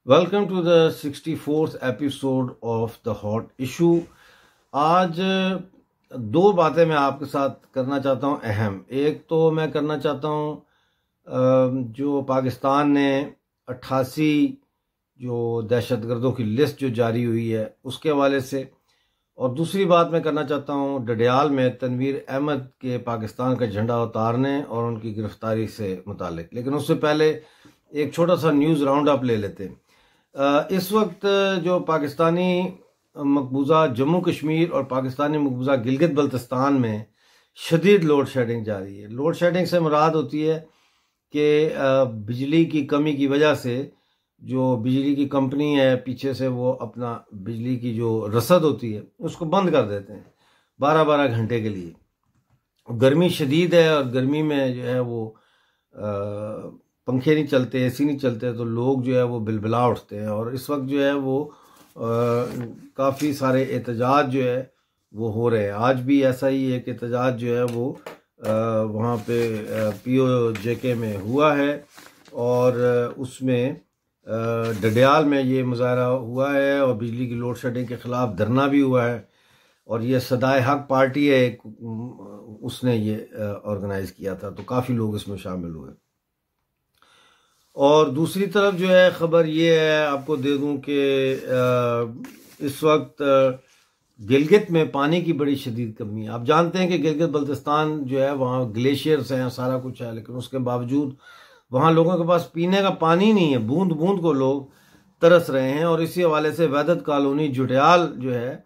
Welcome to the 64th episode of the hot issue. आज दो बातें मैं आपके साथ करना चाहता हूं अहम। एक तो मैं करना चाहता हूं जो पाकिस्तान ने 88 जो दहशतगर्दों की लिस्ट जो जारी हुई है उसके हवाले से, और दूसरी बात मैं करना चाहता हूं डडियाल में तनवीर अहमद के पाकिस्तान का झंडा उतारने और उनकी गिरफ्तारी से मुतालिक। लेकिन उससे पहले एक छोटा सा न्यूज़ राउंड अप ले लेते हैं। इस वक्त जो पाकिस्तानी मकबूजा जम्मू कश्मीर और पाकिस्तानी मकबूजा गिलगित बल्तिस्तान में शदीद लोड शेडिंग जारी है। लोड शेडिंग से मुराद होती है कि बिजली की कमी की वजह से जो बिजली की कंपनी है पीछे से वो अपना बिजली की जो रसद होती है उसको बंद कर देते हैं 12-12 घंटे के लिए। गर्मी शदीद है और गर्मी में जो है वो पंखे नहीं चलते, एसी नहीं चलते, तो लोग जो है वो बिलबिला उठते हैं। और इस वक्त जो है वो काफ़ी सारे एहतजाज जो है वो हो रहे हैं। आज भी ऐसा ही एक एहतजाज जो है वो वहाँ पे POJK में हुआ है और उसमें डडियाल में ये मुजाहरा हुआ है और बिजली की लोड शेडिंग के ख़िलाफ़ धरना भी हुआ है। और ये सदाए हक पार्टी है एक, उसने ये ऑर्गेनाइज़ किया था, तो काफ़ी लोग इसमें शामिल हुए। और दूसरी तरफ जो है ख़बर ये है, आपको दे दूं कि इस वक्त गिलगित में पानी की बड़ी शदीद कमी है। आप जानते हैं कि गिलगित बल्तिस्तान जो है वहाँ ग्लेशियर्स हैं, सारा कुछ है, लेकिन उसके बावजूद वहाँ लोगों के पास पीने का पानी नहीं है। बूंद बूंद को लोग तरस रहे हैं। और इसी हवाले से वहदत कॉलोनी जुडियाल जो है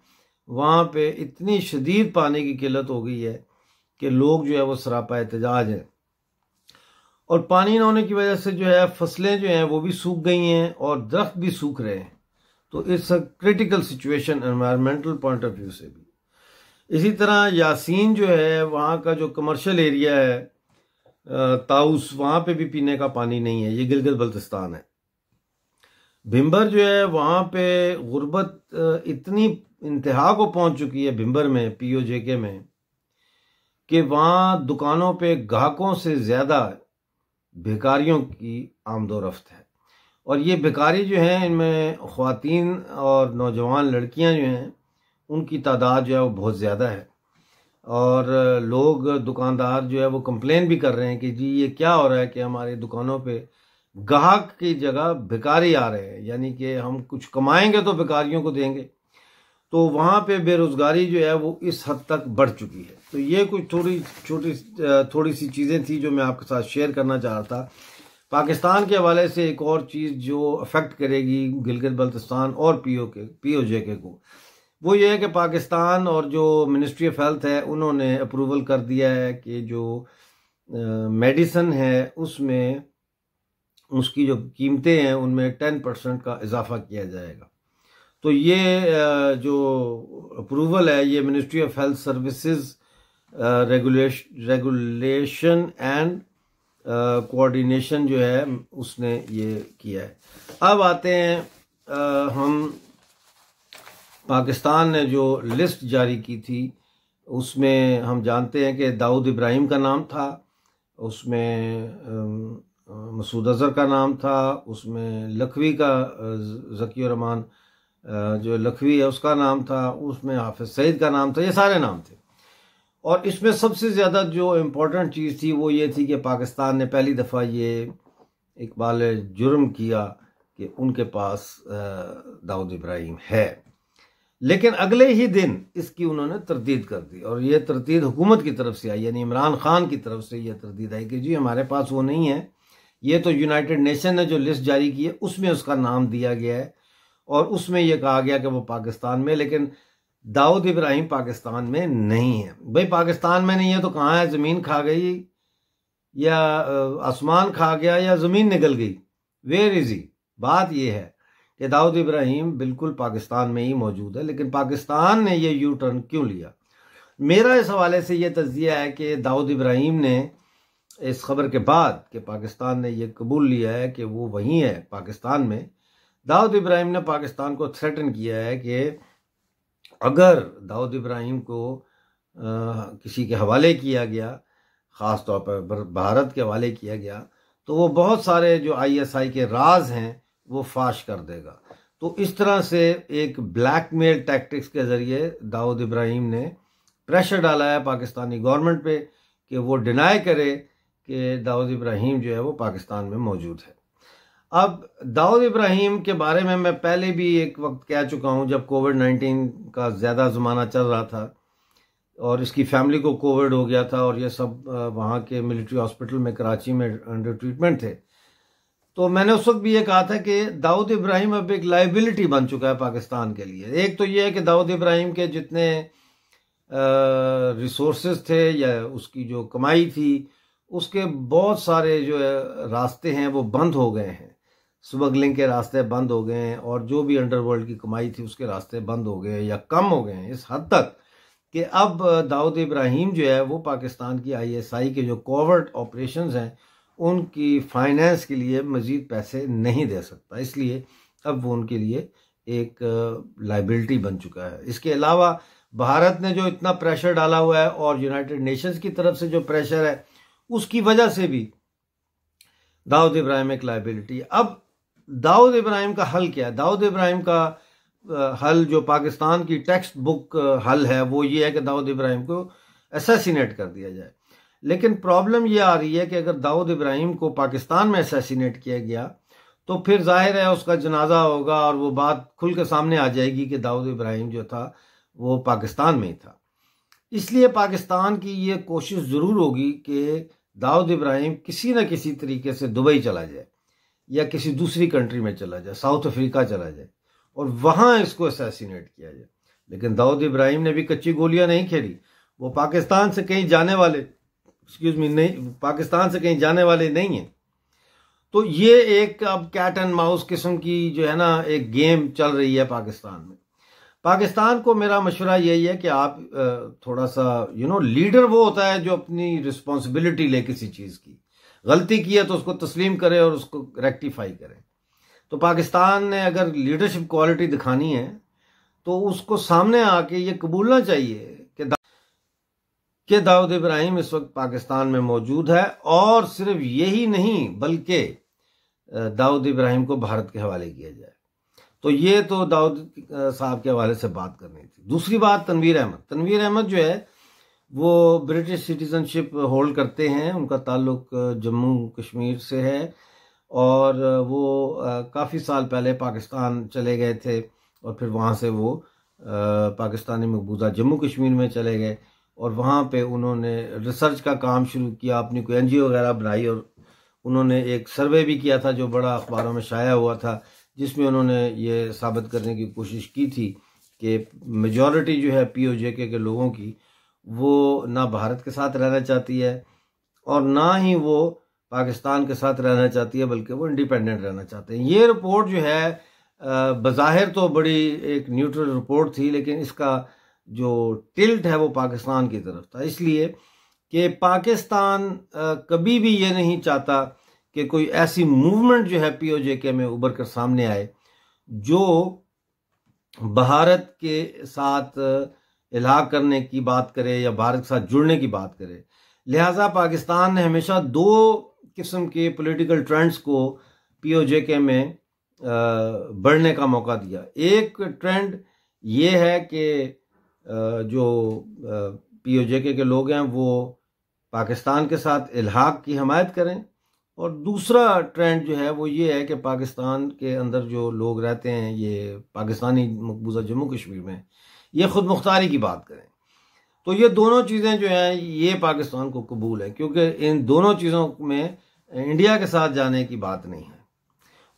वहाँ पे इतनी शदीद पानी की किल्लत हो गई है कि लोग जो है वो सरापा एहतजाज हैं। और पानी न होने की वजह से जो है फसलें जो हैं वो भी सूख गई हैं और दरख्त भी सूख रहे हैं। तो it's a critical situation environmental point of view से भी। इसी तरह यासीन जो है वहाँ का जो कमर्शियल एरिया है ताउस, वहाँ पे भी पीने का पानी नहीं है। ये गिलगित बल्तिस्तान है। भिम्बर जो है वहाँ पे गुर्बत इतनी इंतहा को पहुँच चुकी है भिम्बर में POJK में कि वहाँ दुकानों पे ग्राहकों से ज़्यादा भिखारियों की आमदोरफ्त है। और ये भिखारी जो हैं इनमें ख्वातीन और नौजवान लड़कियां जो हैं उनकी तादाद जो है वो बहुत ज़्यादा है। और लोग दुकानदार जो है वो कंप्लेन भी कर रहे हैं कि जी ये क्या हो रहा है कि हमारी दुकानों पे ग्राहक की जगह भिखारी आ रहे हैं, यानी कि हम कुछ कमाएंगे तो भिखारियों को देंगे। तो वहाँ पे बेरोज़गारी जो है वो इस हद तक बढ़ चुकी है। तो ये कुछ थोड़ी सी चीज़ें थी जो मैं आपके साथ शेयर करना चाह रहा था। पाकिस्तान के हवाले से एक और चीज़ जो अफेक्ट करेगी गिलगित बल्तिस्तान और POJK को, वो ये है कि पाकिस्तान और जो मिनिस्ट्री ऑफ हेल्थ है उन्होंने अप्रूवल कर दिया है कि जो मेडिसन है उसमें उसकी जो कीमतें हैं उनमें 10% का इजाफा किया जाएगा। तो ये जो अप्रूवल है ये ministry of health services regulation and coordination जो है उसने ये किया है। अब आते हैं हम पाकिस्तान ने जो लिस्ट जारी की थी उसमें हम जानते हैं कि दाऊद इब्राहिम का नाम था, उसमें मसूद अजहर का नाम था, उसमें लखवी का ज़की रहमान जो लखवी है उसका नाम था, उसमें हाफिज सईद का नाम था, ये सारे नाम थे। और इसमें सबसे ज़्यादा जो इम्पोर्टेंट चीज़ थी वो ये थी कि पाकिस्तान ने पहली दफ़ा ये इकबाल जुर्म किया कि उनके पास दाऊद इब्राहिम है। लेकिन अगले ही दिन इसकी उन्होंने तरदीद कर दी और ये तरदीद हुकूमत की तरफ से आई, यानी इमरान खान की तरफ से ये तरदीद आई कि जी हमारे पास वो नहीं है। ये तो यूनाइटेड नेशन ने जो लिस्ट जारी की है उसमें उसका नाम दिया गया है और उसमें यह कहा गया कि वो पाकिस्तान में, लेकिन दाऊद इब्राहिम पाकिस्तान में नहीं है। भाई पाकिस्तान में नहीं है तो कहाँ है? ज़मीन खा गई या आसमान खा गया या ज़मीन निकल गई? वेयर इज़ ही? बात यह है कि दाऊद इब्राहिम बिल्कुल पाकिस्तान में ही मौजूद है, लेकिन पाकिस्तान ने ये यू टर्न क्यों लिया? मेरा इस हवाले से ये तज्जिया है कि दाऊद इब्राहिम ने इस खबर के बाद कि पाकिस्तान ने यह कबूल लिया है कि वो वहीं है पाकिस्तान में, दाऊद इब्राहिम ने पाकिस्तान को थ्रेटन किया है कि अगर दाऊद इब्राहिम को किसी के हवाले किया गया, ख़ास तौर पर भारत के हवाले किया गया, तो वो बहुत सारे जो ISI के राज हैं वो फाश कर देगा। तो इस तरह से एक ब्लैकमेल टैक्टिक्स के ज़रिए दाऊद इब्राहिम ने प्रेशर डाला है पाकिस्तानी गवर्नमेंट पे कि वो डिनाई करे कि दाऊद इब्राहिम जो है वो पाकिस्तान में मौजूद है। अब दाऊद इब्राहिम के बारे में मैं पहले भी एक वक्त कह चुका हूं, जब कोविड-19 का ज़्यादा ज़माना चल रहा था और इसकी फैमिली को कोविड हो गया था और ये सब वहाँ के मिलिट्री हॉस्पिटल में कराची में अंडर ट्रीटमेंट थे। तो मैंने उस वक्त भी ये कहा था कि दाऊद इब्राहिम अब एक लाइबिलिटी बन चुका है पाकिस्तान के लिए। एक तो ये है कि दाऊद इब्राहिम के जितने रिसोर्सेज थे या उसकी जो कमाई थी, उसके बहुत सारे जो रास्ते हैं वो बंद हो गए हैं। स्मगलिंग के रास्ते बंद हो गए हैं और जो भी अंडरवर्ल्ड की कमाई थी उसके रास्ते बंद हो गए या कम हो गए हैं इस हद तक कि अब दाऊद इब्राहिम जो है वो पाकिस्तान की ISI के जो कोवर्ट ऑपरेशंस हैं उनकी फाइनेंस के लिए मज़ीद पैसे नहीं दे सकता, इसलिए अब वो उनके लिए एक लाइबिलिटी बन चुका है। इसके अलावा भारत ने जो इतना प्रेशर डाला हुआ है और यूनाइटेड नेशंस की तरफ से जो प्रेशर है उसकी वजह से भी दाऊद इब्राहिम एक लाइबिलिटी है। अब दाऊद इब्राहिम का हल क्या है? दाऊद इब्राहिम का हल जो पाकिस्तान की टेक्स्ट बुक हल है वो ये है कि दाऊद इब्राहिम को असैसिनेट कर दिया जाए। लेकिन प्रॉब्लम ये आ रही है कि अगर दाऊद इब्राहिम को पाकिस्तान में असैसिनेट किया गया तो फिर जाहिर है उसका जनाजा होगा और वो बात खुल के सामने आ जाएगी कि दाऊद इब्राहिम जो था वो पाकिस्तान में ही था। इसलिए पाकिस्तान की ये कोशिश ज़रूर होगी कि दाऊद इब्राहिम किसी न किसी तरीके से दुबई चला जाए या किसी दूसरी कंट्री में चला जाए, साउथ अफ्रीका चला जाए और वहाँ इसको असैसिनेट किया जाए। लेकिन दाऊद इब्राहिम ने भी कच्ची गोलियां नहीं खेली। वो पाकिस्तान से कहीं जाने वाले पाकिस्तान से कहीं जाने वाले नहीं हैं। तो ये एक अब कैट एंड माउस किस्म की जो है ना एक गेम चल रही है पाकिस्तान में। पाकिस्तान को मेरा मशवरा यही है कि आप थोड़ा सा लीडर वो होता है जो अपनी रिस्पॉन्सिबिलिटी ले किसी चीज़ की। गलती की है तो उसको तस्लीम करे और उसको रेक्टिफाई करे। तो पाकिस्तान ने अगर लीडरशिप क्वालिटी दिखानी है तो उसको सामने आके ये कबूलना चाहिए कि दाऊद इब्राहिम इस वक्त पाकिस्तान में मौजूद है और सिर्फ यही नहीं बल्कि दाऊद इब्राहिम को भारत के हवाले किया जाए। तो ये तो दाऊद साहब के हवाले से बात करनी थी। दूसरी बात तनवीर अहमद जो है वो ब्रिटिश सिटीजनशिप होल्ड करते हैं। उनका ताल्लुक जम्मू कश्मीर से है और वो काफ़ी साल पहले पाकिस्तान चले गए थे और फिर वहाँ से वो पाकिस्तानी मकबूजा जम्मू कश्मीर में चले गए और वहाँ पे उन्होंने रिसर्च का काम शुरू किया, अपनी कोई NGO वगैरह बनाई और उन्होंने एक सर्वे भी किया था जो बड़ा अखबारों में शाया हुआ था, जिसमें उन्होंने ये साबित करने की कोशिश की थी कि मेजॉरिटी जो है POJK के लोगों की वो ना भारत के साथ रहना चाहती है और ना ही वो पाकिस्तान के साथ रहना चाहती है, बल्कि वो इंडिपेंडेंट रहना चाहते हैं। ये रिपोर्ट जो है बज़ाहिर तो बड़ी एक न्यूट्रल रिपोर्ट थी, लेकिन इसका जो टिल्ट है वो पाकिस्तान की तरफ था, इसलिए कि पाकिस्तान कभी भी ये नहीं चाहता कि कोई ऐसी मूवमेंट जो है POJK में उभर कर सामने आए जो भारत के साथ इलाहा करने की बात करे या भारत के साथ जुड़ने की बात करे। लिहाजा पाकिस्तान ने हमेशा दो किस्म के पॉलिटिकल ट्रेंड्स को POJK में बढ़ने का मौका दिया। एक ट्रेंड ये है कि जो POJK के लोग हैं वो पाकिस्तान के साथ इल्हाक की हमायत करें और दूसरा ट्रेंड जो है वो ये है कि पाकिस्तान के अंदर जो लोग रहते हैं ये पाकिस्तानी मकबूजा जम्मू कश्मीर में ये खुद मुख्तारी की बात करें। तो ये दोनों चीज़ें जो हैं ये पाकिस्तान को कबूल है, क्योंकि इन दोनों चीज़ों में इंडिया के साथ जाने की बात नहीं है।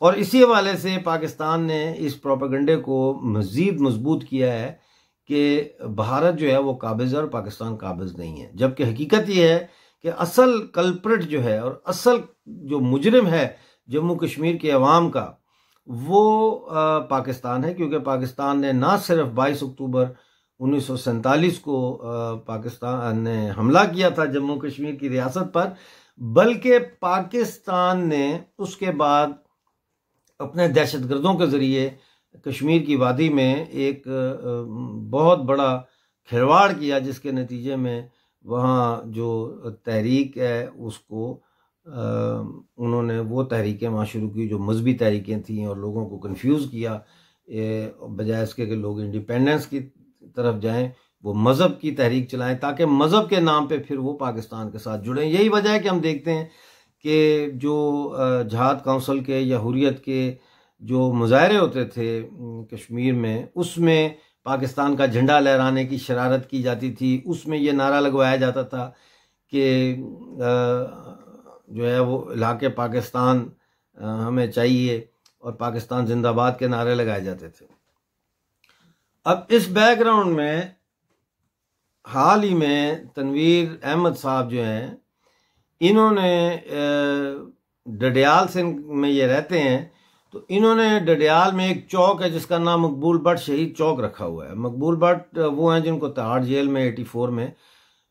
और इसी हवाले से पाकिस्तान ने इस प्रोपेगेंडे को मज़ीद मजबूत किया है कि भारत जो है वो काबिज़ है और पाकिस्तान काबिज़ नहीं है, जबकि हकीकत ये है कि असल कल्प्रिट जो है और असल जो मुजरिम है जम्मू कश्मीर के अवाम का वो पाकिस्तान है। क्योंकि पाकिस्तान ने ना सिर्फ 22 अक्टूबर 1947 को पाकिस्तान ने हमला किया था जम्मू कश्मीर की रियासत पर, बल्कि पाकिस्तान ने उसके बाद अपने दहशतगर्दों के ज़रिए कश्मीर की वादी में एक बहुत बड़ा खिलवाड़ किया, जिसके नतीजे में वहाँ जो तहरीक है उसको उन्होंने वो तहरीकें वहाँ शुरू की जो मजहबी तहरीकें थीं और लोगों को कंफ्यूज किया, बजाय इसके कि लोग इंडिपेंडेंस की तरफ जाएं, वो मज़हब की तहरीक चलाएं ताकि मज़हब के नाम पे फिर वो पाकिस्तान के साथ जुड़ें। यही वजह है कि हम देखते हैं कि जो जहाद काउंसिल के या हुर्रियत के जो मुजाहरे होते थे कश्मीर में, उसमें पाकिस्तान का झंडा लहराने की शरारत की जाती थी। उसमें ये नारा लगवाया जाता था कि जो है वो इलाके पाकिस्तान हमें चाहिए, और पाकिस्तान जिंदाबाद के नारे लगाए जाते थे। अब इस बैकग्राउंड में हाल ही में तनवीर अहमद साहब जो हैं, इन्होंने डडियाल से में ये रहते हैं, तो इन्होंने डडियाल में एक चौक है जिसका नाम मकबूल भट्ट शहीद चौक रखा हुआ है। मकबूल भट्ट वो हैं जिनको तिहाड़ जेल में 84 में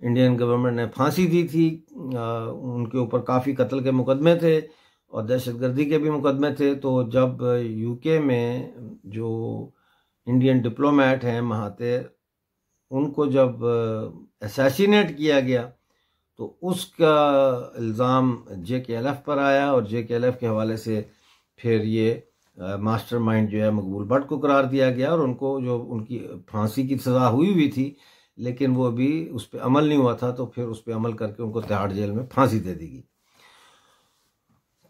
इंडियन गवर्नमेंट ने फांसी दी थी। उनके ऊपर काफ़ी कत्ल के मुकदमे थे और दहशतगर्दी के भी मुकदमे थे। तो जब यूके में जो इंडियन डिप्लोमेट हैं महातिर, उनको जब असैसिनेट किया गया तो उसका इल्ज़ाम JKLF पर आया और JKLF के हवाले से फिर ये मास्टरमाइंड जो है मकबूल भट्ट को करार दिया गया, और उनको जो उनकी फांसी की सज़ा हुई थी लेकिन वो अभी उस पर अमल नहीं हुआ था, तो फिर उस पर अमल करके उनको तिहाड़ जेल में फांसी दे दी गई।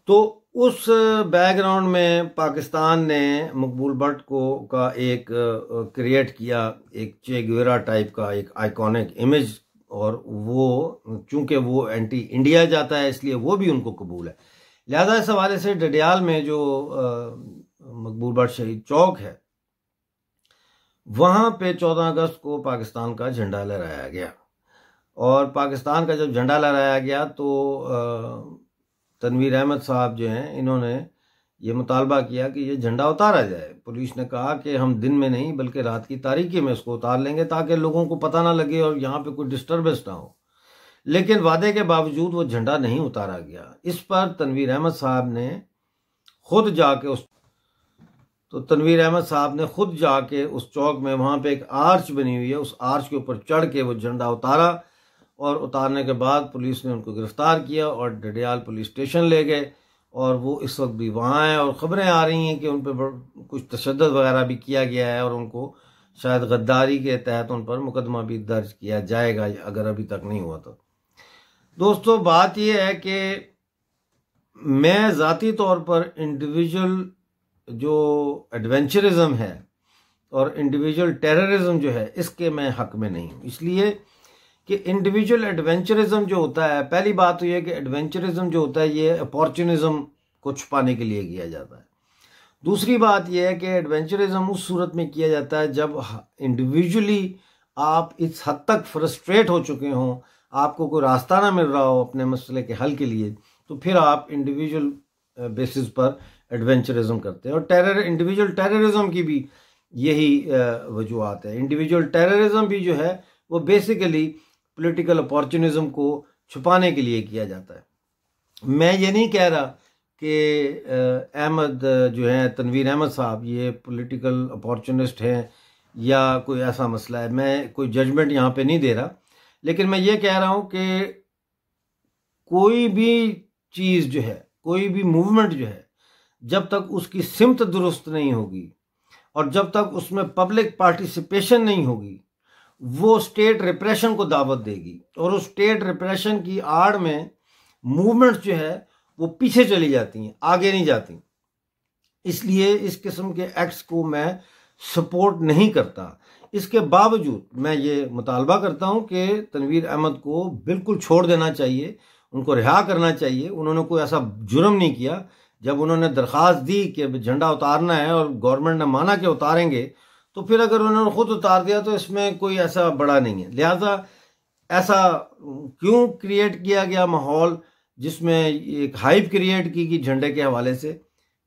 तो उस बैकग्राउंड में पाकिस्तान ने मकबूल भट्ट को का एक क्रिएट किया, एक चे गुवेरा टाइप का एक आइकॉनिक इमेज, और वो चूंकि वो एंटी इंडिया जाता है इसलिए वो भी उनको कबूल है। लिहाजा इस हवाले से डडियाल में जो मकबूल भट्ट शहीद चौक है, वहाँ पे 14 अगस्त को पाकिस्तान का झंडा लहराया गया। और पाकिस्तान का जब झंडा लहराया गया तो तनवीर अहमद साहब जो हैं, इन्होंने ये मुतालबा किया कि ये झंडा उतारा जाए। पुलिस ने कहा कि हम दिन में नहीं बल्कि रात की तारीकी में इसको उतार लेंगे ताकि लोगों को पता ना लगे और यहाँ पे कोई डिस्टर्बेंस ना हो। लेकिन वादे के बावजूद वो झंडा नहीं उतारा गया। इस पर तनवीर अहमद साहब ने खुद जाके तनवीर अहमद साहब ने खुद जाके उस चौक में, वहाँ पे एक आर्च बनी हुई है, उस आर्च के ऊपर चढ़ के वो झंडा उतारा, और उतारने के बाद पुलिस ने उनको गिरफ्तार किया और डडियाल पुलिस स्टेशन ले गए। और वो इस वक्त भी वहाँ हैं और ख़बरें आ रही हैं कि उन पर कुछ तशद्दुद वगैरह भी किया गया है और उनको शायद गद्दारी के तहत उन पर मुकदमा भी दर्ज किया जाएगा अगर अभी तक नहीं हुआ तो। दोस्तों, बात यह है कि मैं ज़ाती तौर पर इंडिविजुअल जो एडवेंचरिज्म है और इंडिविजुअल टेररिज्म जो है, इसके मैं हक में नहीं हूँ। इसलिए कि इंडिविजुअल एडवेंचरिज्म जो होता है, पहली बात तो यह है कि एडवेंचरिज्म जो होता है ये अपॉर्चुनिज्म को छुपाने के लिए किया जाता है। दूसरी बात यह है कि एडवेंचरिज्म उस सूरत में किया जाता है जब इंडिविजुअली आप इस हद तक फ्रस्ट्रेट हो चुके हों, आपको कोई रास्ता ना मिल रहा हो अपने मसले के हल के लिए, तो फिर आप इंडिविजुअल बेसिस पर एडवेंचरिज्म करते हैं। और इंडिविजुअल टेररिज्म की भी यही वजूहत है। इंडिविजुअल टेररिज्म भी जो है वो बेसिकली पॉलिटिकल अपॉर्चुनिज्म को छुपाने के लिए किया जाता है। मैं ये नहीं कह रहा कि अहमद जो है, तनवीर अहमद साहब, ये पॉलिटिकल अपॉर्चुनिस्ट हैं या कोई ऐसा मसला है। मैं कोई जजमेंट यहाँ पे नहीं दे रहा, लेकिन मैं ये कह रहा हूँ कि कोई भी चीज़ जो है, कोई भी मूवमेंट जो है, जब तक उसकी सिमत दुरुस्त नहीं होगी और जब तक उसमें पब्लिक पार्टिसिपेशन नहीं होगी, वो स्टेट रिप्रेशन को दावत देगी। और उस स्टेट रिप्रेशन की आड़ में मूवमेंट्स जो है वो पीछे चली जाती हैं, आगे नहीं जाती। इसलिए इस किस्म के एक्ट्स को मैं सपोर्ट नहीं करता। इसके बावजूद मैं ये मुतालबा करता हूँ कि तनवीर अहमद को बिल्कुल छोड़ देना चाहिए, उनको रिहा करना चाहिए। उन्होंने कोई ऐसा जुर्म नहीं किया। जब उन्होंने दरख्वास्त दी कि झंडा उतारना है और गवर्नमेंट ने माना कि उतारेंगे, तो फिर अगर उन्होंने खुद उतार दिया तो इसमें कोई ऐसा बड़ा नहीं है। लिहाजा ऐसा क्यों क्रिएट किया गया माहौल जिसमें एक हाइप क्रिएट की गई झंडे के हवाले से,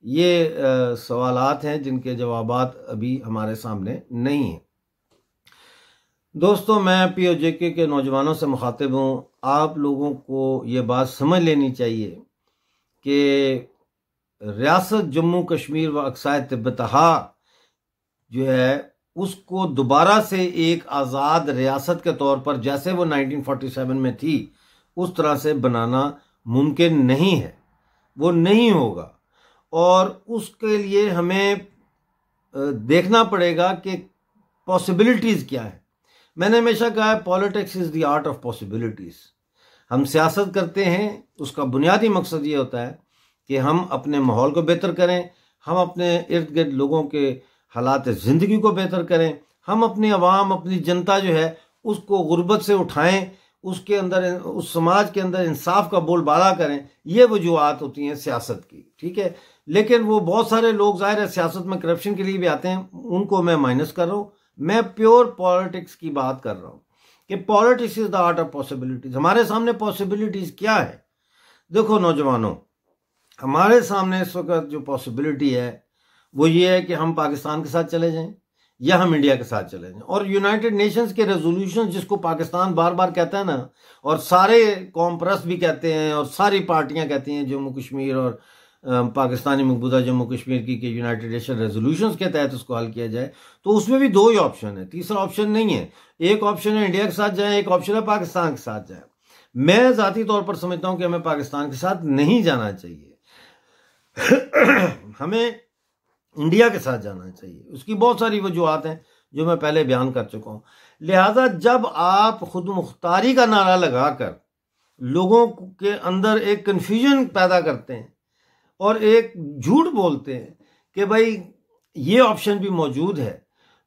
ये सवालात हैं जिनके जवाबात अभी हमारे सामने नहीं हैं। दोस्तों, मैं POJK के नौजवानों से मुखातिब हूँ। आप लोगों को ये बात समझ लेनी चाहिए कि रियासत जम्मू कश्मीर व अक्साय तिब्बतहा जो है उसको दोबारा से एक आज़ाद रियासत के तौर पर, जैसे वो 1947 में थी, उस तरह से बनाना मुमकिन नहीं है, वो नहीं होगा। और उसके लिए हमें देखना पड़ेगा कि पॉसिबिलिटीज़ क्या है। मैंने हमेशा कहा है, politics is the art of possibilities. हम सियासत करते हैं, उसका बुनियादी मकसद ये होता है कि हम अपने माहौल को बेहतर करें, हम अपने इर्द गिर्द लोगों के हालात ज़िंदगी को बेहतर करें, हम अपनी आवाम, अपनी जनता जो है उसको गुर्बत से उठाएं, उसके अंदर, उस समाज के अंदर इंसाफ का बोलबाला करें। ये वजूहत होती हैं सियासत की, ठीक है। लेकिन वो बहुत सारे लोग ज़ाहिर है सियासत में करप्शन के लिए भी आते हैं, उनको मैं माइनस कर रहा हूँ। मैं प्योर पॉलिटिक्स की बात कर रहा हूँ कि politics is the art of possibilities. हमारे सामने पॉसिबिलिटीज क्या है? देखो नौजवानों, हमारे सामने इस वक्त जो पॉसिबिलिटी है वो ये है कि हम पाकिस्तान के साथ चले जाएं या हम इंडिया के साथ चले जाएं। और यूनाइटेड नेशंस के रेजोल्यूशन, जिसको पाकिस्तान बार बार कहता है ना, और सारे कौम परस्त भी कहते हैं और सारी पार्टियां कहती हैं जम्मू कश्मीर और पाकिस्तानी मकबूजा जम्मू कश्मीर की कि यूनाइटेड नेशन रेजोल्यूशंस के तहत उसको हल किया जाए, तो उसमें भी दो ही ऑप्शन है, तीसरा ऑप्शन नहीं है। एक ऑप्शन है इंडिया के साथ जाएं, एक ऑप्शन है पाकिस्तान के साथ जाएं। मैं ज़ाती तौर पर समझता हूं कि हमें पाकिस्तान के साथ नहीं जाना चाहिए हमें इंडिया के साथ जाना चाहिए। उसकी बहुत सारी वजूहत हैं जो मैं पहले बयान कर चुका हूं। लिहाजा जब आप खुद मुख्तारी का नारा लगाकर लोगों के अंदर एक कन्फ्यूजन पैदा करते हैं और एक झूठ बोलते हैं कि भाई ये ऑप्शन भी मौजूद है,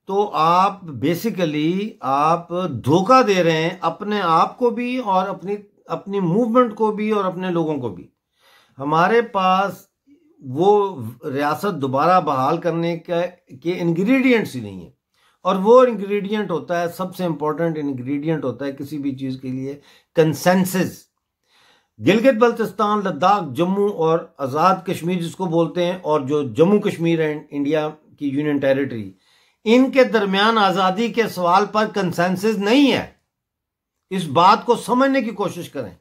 तो आप बेसिकली आप धोखा दे रहे हैं अपने आप को भी और अपनी मूवमेंट को भी और अपने लोगों को भी। हमारे पास वो रियासत दोबारा बहाल करने के इंग्रेडिएंट्स ही नहीं है। और वो इंग्रेडिएंट होता है, सबसे इंपॉर्टेंट इंग्रेडिएंट होता है किसी भी चीज़ के लिए, कंसेंसस। गिलगित बल्तिस्तान, लद्दाख, जम्मू और आज़ाद कश्मीर जिसको बोलते हैं, और जो जम्मू कश्मीर है इंडिया की यूनियन टेरिटरी, इनके दरमियान आज़ादी के सवाल पर कंसेंसस नहीं है। इस बात को समझने की कोशिश करें।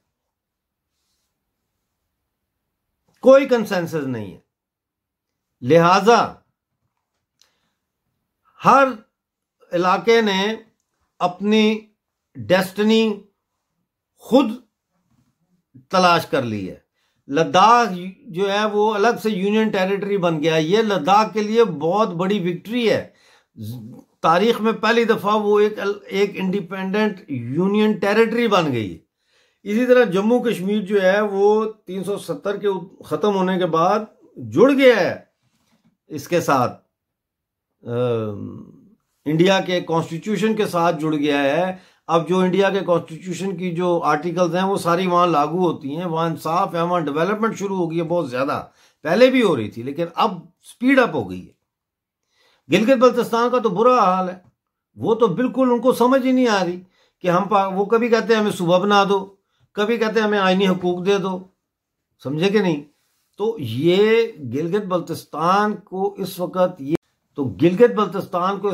कोई कंसेंसस नहीं है। लिहाजा हर इलाके ने अपनी डेस्टिनी खुद तलाश कर ली है। लद्दाख जो है वो अलग से यूनियन टेरिटरी बन गया। ये लद्दाख के लिए बहुत बड़ी विक्ट्री है। तारीख में पहली दफा वो एक इंडिपेंडेंट यूनियन टेरिटरी बन गई है। इसी तरह जम्मू कश्मीर जो है वो 370 के ख़त्म होने के बाद जुड़ गया है इसके साथ, इंडिया के कॉन्स्टिट्यूशन के साथ जुड़ गया है। अब जो इंडिया के कॉन्स्टिट्यूशन की जो आर्टिकल्स हैं वो सारी वहाँ लागू होती हैं, वहाँ इंसाफ है, वहाँ डेवलपमेंट शुरू हो गई है बहुत ज़्यादा। पहले भी हो रही थी लेकिन अब स्पीड अप हो गई है। गिलगित बल्तिस्तान का तो बुरा हाल है। वो तो बिल्कुल उनको समझ ही नहीं आ रही कि वो कभी कहते हैं हमें सूबा बना दो, कभी कहते हैं हमें आईनी हकूक दे दो, समझे कि नहीं। तो ये गिलगित बल्तिस्तान को इस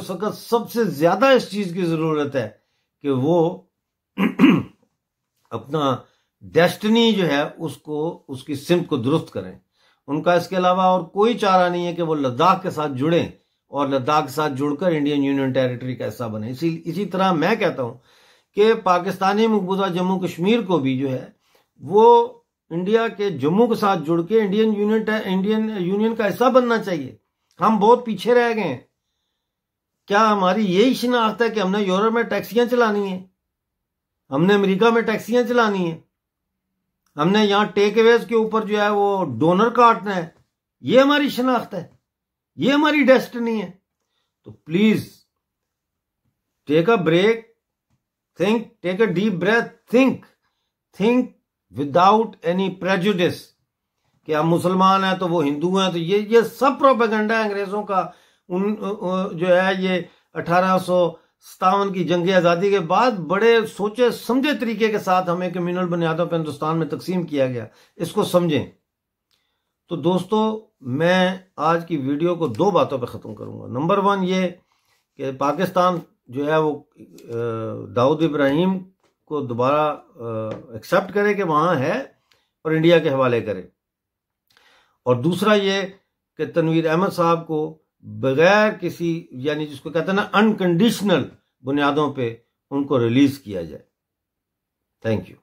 वक्त सबसे ज्यादा इस चीज की जरूरत है कि वो अपना डेस्टिनी जो है उसकी सिमत को दुरुस्त करें। उनका इसके अलावा और कोई चारा नहीं है कि वो लद्दाख के साथ जुड़ें और लद्दाख के साथ जुड़कर इंडियन यूनियन टेरिटरी का हिस्सा बने। इसी तरह मैं कहता हूं कि पाकिस्तानी मकबूजा जम्मू कश्मीर को भी जो है वो इंडिया के जम्मू के साथ जुड़ के इंडियन यूनियन का हिस्सा बनना चाहिए। हम बहुत पीछे रह गए हैं। क्या हमारी यही शिनाख्त है कि हमने यूरोप में टैक्सियां चलानी है, हमने अमेरिका में टैक्सियां चलानी है, हमने यहाँ टेक अवेज के ऊपर जो है वो डोनर काटना है? ये हमारी शिनाख्त है, ये हमारी डेस्टिनी है? तो please take a break, think, take a deep breath, think without any prejudice कि आप मुसलमान हैं तो वो हिंदू हैं, तो ये सब प्रोपेगेंडा है अंग्रेजों का। जो है ये 1857 की जंग आज़ादी के बाद बड़े सोचे समझे तरीके के साथ हमें कम्युनल बुनियादों पर हिंदुस्तान में तकसीम किया गया। इसको समझें। तो दोस्तों, मैं आज की वीडियो को दो बातों पर ख़त्म करूंगा। नंबर 1 ये कि पाकिस्तान जो है वो दाऊद इब्राहिम को दोबारा एक्सेप्ट करे कि वहाँ है और इंडिया के हवाले करे। और दूसरा ये कि तनवीर अहमद साहब को बगैर किसी, यानी जिसको कहते हैं ना अनकंडीशनल बुनियादों पे, उनको रिलीज किया जाए। Thank you.